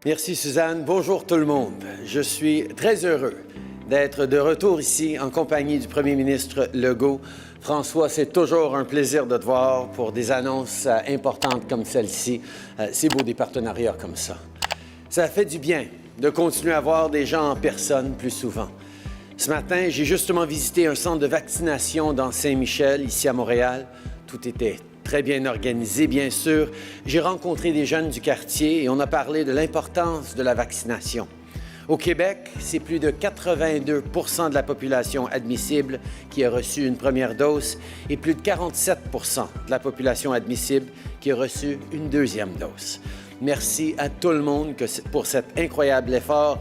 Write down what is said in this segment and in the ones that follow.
Merci Suzanne. Bonjour tout le monde. Je suis très heureux d'être de retour ici en compagnie du premier ministre Legault. François, c'est toujours un plaisir de te voir pour des annonces importantes comme celle-ci. C'est beau des partenariats comme ça. Ça fait du bien de continuer à voir des gens en personne plus souvent. Ce matin, j'ai justement visité un centre de vaccination dans Saint-Michel, ici à Montréal. Tout était très bien organisé, bien sûr. J'ai rencontré des jeunes du quartier et on a parlé de l'importance de la vaccination. Au Québec, c'est plus de 82 % de la population admissible qui a reçu une première dose et plus de 47 % de la population admissible qui a reçu une deuxième dose. Merci à tout le monde pour cet incroyable effort,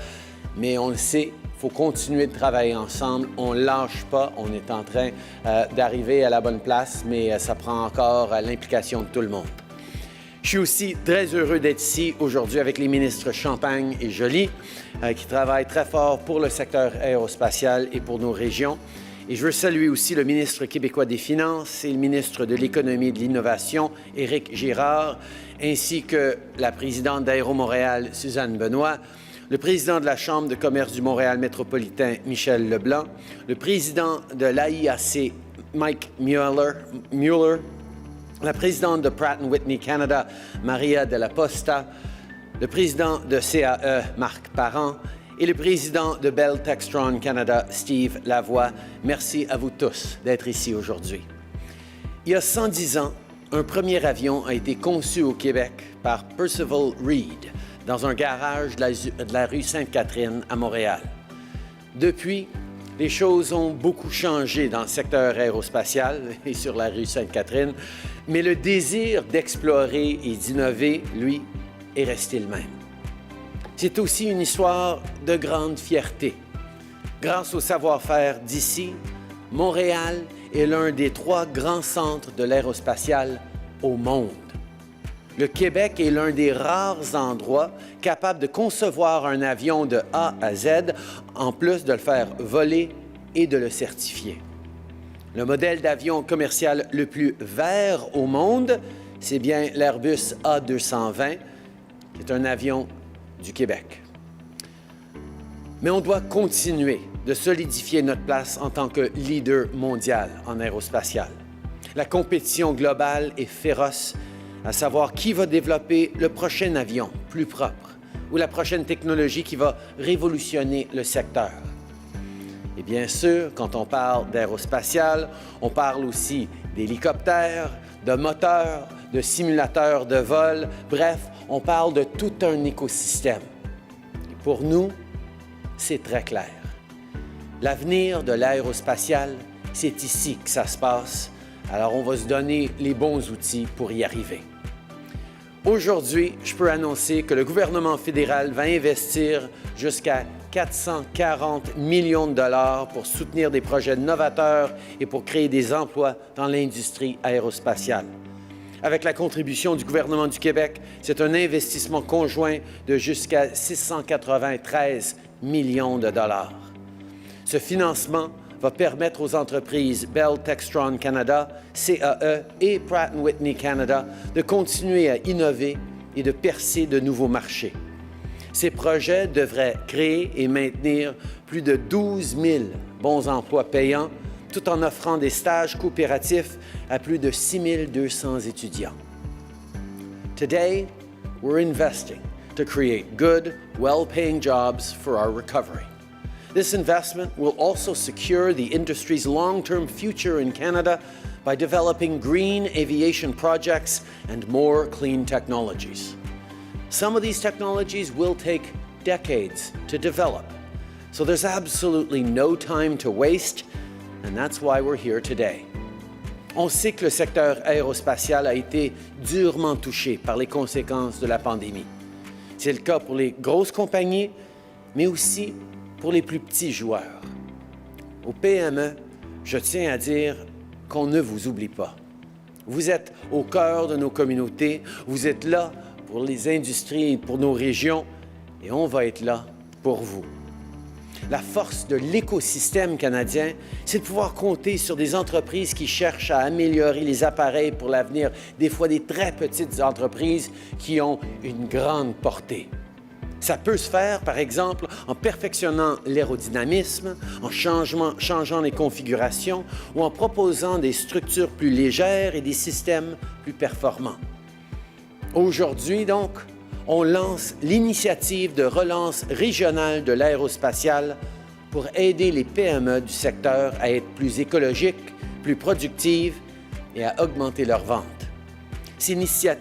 mais on le sait, il faut continuer de travailler ensemble. On ne lâche pas, on est en train d'arriver à la bonne place, mais ça prend encore l'implication de tout le monde. Je suis aussi très heureux d'être ici aujourd'hui avec les ministres Champagne et Joly, qui travaillent très fort pour le secteur aérospatial et pour nos régions. Et je veux saluer aussi le ministre québécois des Finances et le ministre de l'Économie et de l'Innovation, Éric Girard, ainsi que la présidente d'Aéro-Montréal, Suzanne Benoît, le président de la Chambre de commerce du Montréal métropolitain, Michel Leblanc, le président de l'AIAC, Mike Mueller, la présidente de Pratt & Whitney Canada, Maria Della Posta, le président de CAE, Marc Parent, et le président de Bell Textron Canada, Steve Lavoie. Merci à vous tous d'être ici aujourd'hui. Il y a 110 ans, un premier avion a été conçu au Québec par Percival Reid dans un garage de la rue Sainte-Catherine à Montréal. Depuis, les choses ont beaucoup changé dans le secteur aérospatial et sur la rue Sainte-Catherine, mais le désir d'explorer et d'innover, lui, est resté le même. C'est aussi une histoire de grande fierté. Grâce au savoir-faire d'ici, Montréal est l'un des 3 grands centres de l'aérospatial au monde. Le Québec est l'un des rares endroits capables de concevoir un avion de A à Z, en plus de le faire voler et de le certifier. Le modèle d'avion commercial le plus vert au monde, c'est bien l'Airbus A220, qui est un avion du Québec. Mais on doit continuer de solidifier notre place en tant que leader mondial en aérospatial. La compétition globale est féroce, à savoir qui va développer le prochain avion plus propre ou la prochaine technologie qui va révolutionner le secteur. Et bien sûr, quand on parle d'aérospatial, on parle aussi d'hélicoptères, de moteurs, de simulateurs de vol. Bref, on parle de tout un écosystème. Et pour nous, c'est très clair. L'avenir de l'aérospatial, c'est ici que ça se passe. Alors, on va se donner les bons outils pour y arriver. Aujourd'hui, je peux annoncer que le gouvernement fédéral va investir jusqu'à 440 millions de dollars pour soutenir des projets novateurs et pour créer des emplois dans l'industrie aérospatiale. Avec la contribution du gouvernement du Québec, c'est un investissement conjoint de jusqu'à 693 millions de dollars. Ce financement va permettre aux entreprises Bell Textron Canada, CAE et Pratt & Whitney Canada de continuer à innover et de percer de nouveaux marchés. Ces projets devraient créer et maintenir plus de 12 000 bons emplois payants, tout en offrant des stages coopératifs à plus de 6 200 étudiants. Today, we're investing to create good, well-paying jobs for our recovery. This investment will also secure the industry's long-term future in Canada by developing green aviation projects and more clean technologies. Some of these technologies will take decades to develop, so there's absolutely no time to waste, and that's why we're here today. On sait que le secteur aérospatial a été durement touché par les conséquences de la pandémie. C'est le cas pour les grosses compagnies, mais aussi pour les plus petits joueurs. Au PME, je tiens à dire qu'on ne vous oublie pas. Vous êtes au cœur de nos communautés, vous êtes là pour les industries et pour nos régions, et on va être là pour vous. La force de l'écosystème canadien, c'est de pouvoir compter sur des entreprises qui cherchent à améliorer les appareils pour l'avenir, des fois des très petites entreprises qui ont une grande portée. Ça peut se faire, par exemple, en perfectionnant l'aérodynamisme, en changeant les configurations ou en proposant des structures plus légères et des systèmes plus performants. Aujourd'hui, donc, on lance l'initiative de relance régionale de l'aérospatiale pour aider les PME du secteur à être plus écologiques, plus productives et à augmenter leurs ventes.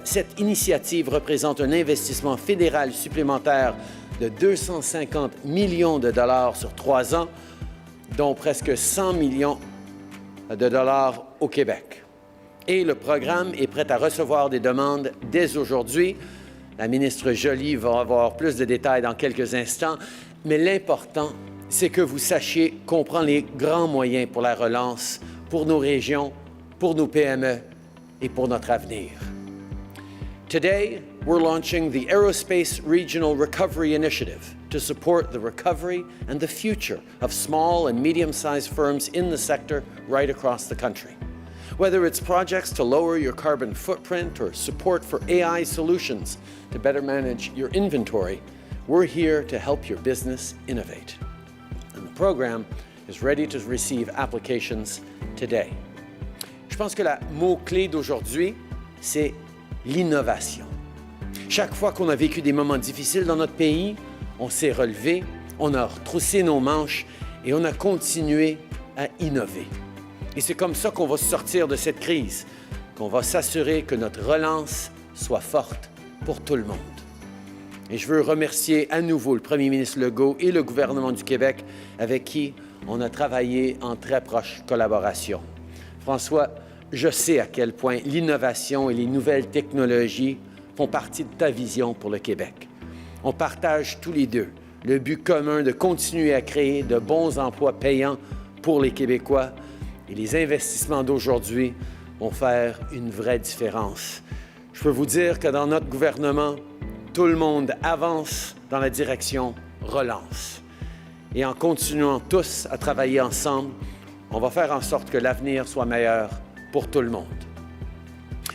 Cette initiative représente un investissement fédéral supplémentaire de 250 millions de dollars sur 3 ans, dont presque 100 millions de dollars au Québec. Et le programme est prêt à recevoir des demandes dès aujourd'hui. La ministre Joly va avoir plus de détails dans quelques instants, mais l'important, c'est que vous sachiez qu'on prend les grands moyens pour la relance, pour nos régions, pour nos PME et pour notre avenir. Today, we're launching the Aerospace Regional Recovery Initiative to support the recovery and the future of small and medium-sized firms in the sector right across the country. Whether it's projects to lower your carbon footprint or support for AI solutions to better manage your inventory, we're here to help your business innovate. And the program is ready to receive applications today. Je pense que le mot-clé d'aujourd'hui, c'est l'innovation. Chaque fois qu'on a vécu des moments difficiles dans notre pays, on s'est relevé, on a retroussé nos manches et on a continué à innover. Et c'est comme ça qu'on va sortir de cette crise, qu'on va s'assurer que notre relance soit forte pour tout le monde. Et je veux remercier à nouveau le premier ministre Legault et le gouvernement du Québec avec qui on a travaillé en très proche collaboration. François, je sais à quel point l'innovation et les nouvelles technologies font partie de ta vision pour le Québec. On partage tous les deux le but commun de continuer à créer de bons emplois payants pour les Québécois et les investissements d'aujourd'hui vont faire une vraie différence. Je peux vous dire que dans notre gouvernement, tout le monde avance dans la direction relance. Et en continuant tous à travailler ensemble, on va faire en sorte que l'avenir soit meilleur pour tout le monde.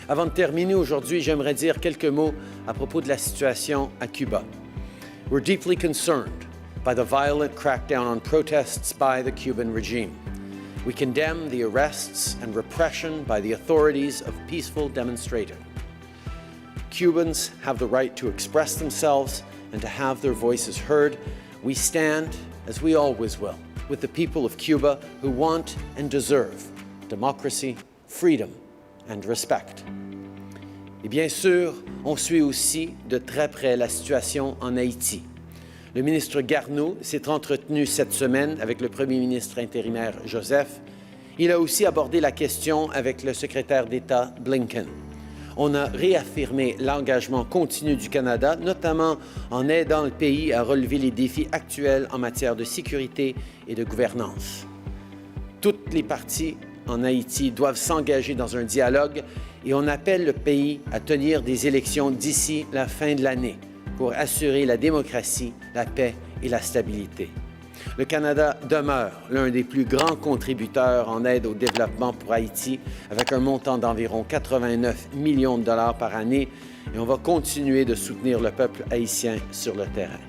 Avant de terminer aujourd'hui, j'aimerais dire quelques mots à propos de la situation à Cuba. We're deeply concerned by the violent crackdown on protests by the Cuban regime. We condemn the arrests and repression by the authorities of peaceful demonstrators. Cubans have the right to express themselves and to have their voices heard. We stand, as we always will, with the people of Cuba who want and deserve democracy, freedom and respect. Et bien sûr, on suit aussi de très près la situation en Haïti. Le ministre Garneau s'est entretenu cette semaine avec le premier ministre intérimaire Joseph. Il a aussi abordé la question avec le secrétaire d'État Blinken. On a réaffirmé l'engagement continu du Canada, notamment en aidant le pays à relever les défis actuels en matière de sécurité et de gouvernance. Toutes les parties en Haïti doivent s'engager dans un dialogue et on appelle le pays à tenir des élections d'ici la fin de l'année pour assurer la démocratie, la paix et la stabilité. Le Canada demeure l'un des plus grands contributeurs en aide au développement pour Haïti, avec un montant d'environ 89 millions de dollars par année, et on va continuer de soutenir le peuple haïtien sur le terrain.